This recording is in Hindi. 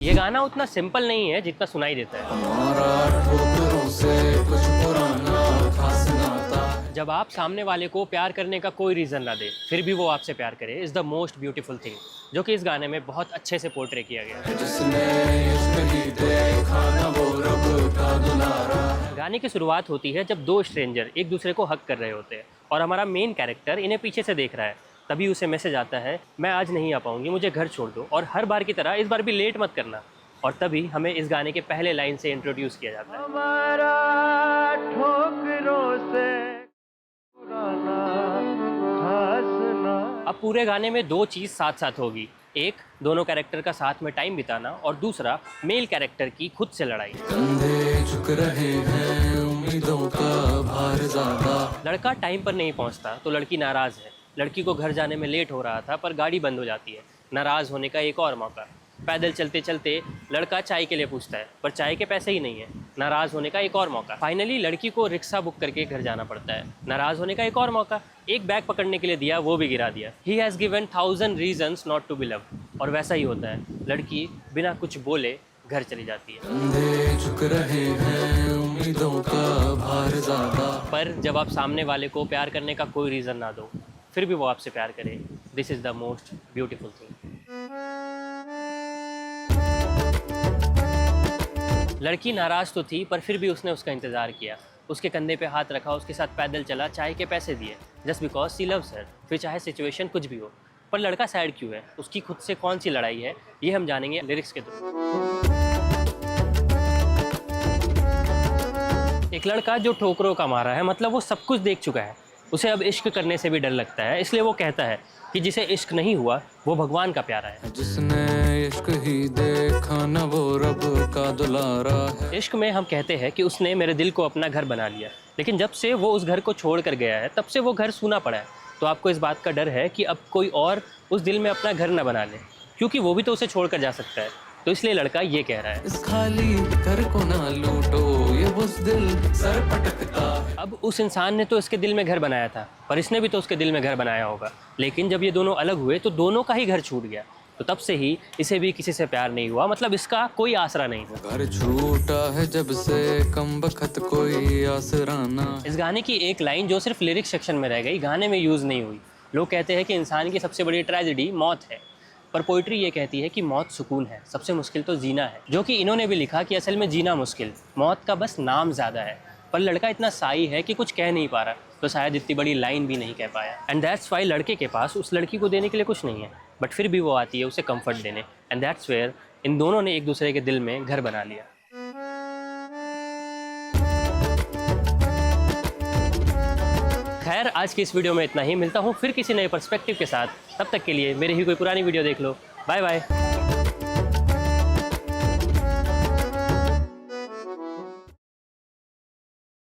ये गाना उतना सिंपल नहीं है जितना सुनाई देता है। जब आप सामने वाले को प्यार करने का कोई रीज़न ना दे फिर भी वो आपसे प्यार करे is the most beautiful thing, जो कि इस गाने में बहुत अच्छे से पोर्ट्रे किया गया है। गाने की शुरुआत होती है जब दो स्ट्रेंजर एक दूसरे को हग कर रहे होते हैं और हमारा मेन कैरेक्टर इन्हें पीछे से देख रहा है। तभी उसे मैसेज आता है, मैं आज नहीं आ पाऊंगी, मुझे घर छोड़ दो और हर बार की तरह इस बार भी लेट मत करना। और तभी हमें इस गाने के पहले लाइन से इंट्रोड्यूस किया जाता है। हमारा ठोकरों से अब पूरे गाने में दो चीज़ साथ साथ होगी, एक दोनों कैरेक्टर का साथ में टाइम बिताना और दूसरा मेल कैरेक्टर की खुद से लड़ाई। झुक रहे हैं उम्मीदों का भार ज़्यादा। लड़का टाइम पर नहीं पहुंचता तो लड़की नाराज़ है। लड़की को घर जाने में लेट हो रहा था पर गाड़ी बंद हो जाती है। नाराज़ होने का एक और मौका। पैदल चलते चलते लड़का चाय के लिए पूछता है पर चाय के पैसे ही नहीं है। नाराज़ होने का एक और मौका। फाइनली लड़की को रिक्शा बुक करके घर जाना पड़ता है। नाराज़ होने का एक और मौका। एक बैग पकड़ने के लिए दिया, वो भी गिरा दिया। He has given 1000 reasons not to be loved. और वैसा ही होता है, लड़की बिना कुछ बोले घर चली जाती है। झुक रहे हैं उम्मीदों का भार ज़्यादा। पर जब आप सामने वाले को प्यार करने का कोई रीज़न ना दो फिर भी वो आपसे प्यार करे, this is the most beautiful thing. लड़की नाराज़ तो थी पर फिर भी उसने उसका इंतज़ार किया। उसके कंधे पे हाथ रखा, उसके साथ पैदल चला, चाय के पैसे दिए, just because she loves her. फिर चाहे सिचुएशन कुछ भी हो। पर लड़का सैड क्यों है, उसकी खुद से कौन सी लड़ाई है, ये हम जानेंगे लिरिक्स के थ्रू। एक लड़का जो ठोकरों का मारा है, मतलब वो सब कुछ देख चुका है। उसे अब इश्क करने से भी डर लगता है, इसलिए वो कहता है कि जिसे इश्क नहीं हुआ वो भगवान का प्यारा है। जिसने इश्क ही देखा न वो रब का दुलारा है। इश्क में हम कहते हैं कि उसने मेरे दिल को अपना घर बना लिया, लेकिन जब से वो उस घर को छोड़ कर गया है तब से वो घर सूना पड़ा है। तो आपको इस बात का डर है कि अब कोई और उस दिल में अपना घर न बना ले, क्योंकि वो भी तो उसे छोड़ कर जा सकता है। तो इसलिए लड़का ये कह रहा है, इस खाली घर को ना लूटो, ये बुज़दिल सर पटकता। अब उस इंसान ने तो इसके दिल में घर बनाया था, पर इसने भी तो उसके दिल में घर बनाया होगा। लेकिन जब ये दोनों अलग हुए तो दोनों का ही घर छूट गया। तो तब से ही इसे भी किसी से प्यार नहीं हुआ, मतलब इसका कोई आसरा नहीं हुआ। घर छूटा है जब से कम बखत कोई आसरा ना। इस गाने की एक लाइन जो सिर्फ लिरिक्स सेक्शन में रह गई, गाने में यूज़ नहीं हुई। लोग कहते हैं कि इंसान की सबसे बड़ी ट्रेजेडी मौत है, पर पोइट्री ये कहती है कि मौत सुकून है, सबसे मुश्किल तो जीना है। जो कि इन्होंने भी लिखा कि असल में जीना मुश्किल, मौत का बस नाम ज़्यादा है। पर लड़का इतना साई है कि कुछ कह नहीं पा रहा, तो शायद इतनी बड़ी लाइन भी नहीं कह पाया। एंड दैट्स वाई लड़के के पास उस लड़की को देने के लिए कुछ नहीं है, बट फिर भी वो आती है उसे कंफर्ट देने। एंड दैट्स वेयर इन दोनों ने एक दूसरे के दिल में घर बना लिया। खैर, आज की इस वीडियो में इतना ही। मिलता हूँ फिर किसी नए पर्सपेक्टिव के साथ। तब तक के लिए मेरी ही कोई पुरानी वीडियो देख लो। Bye bye.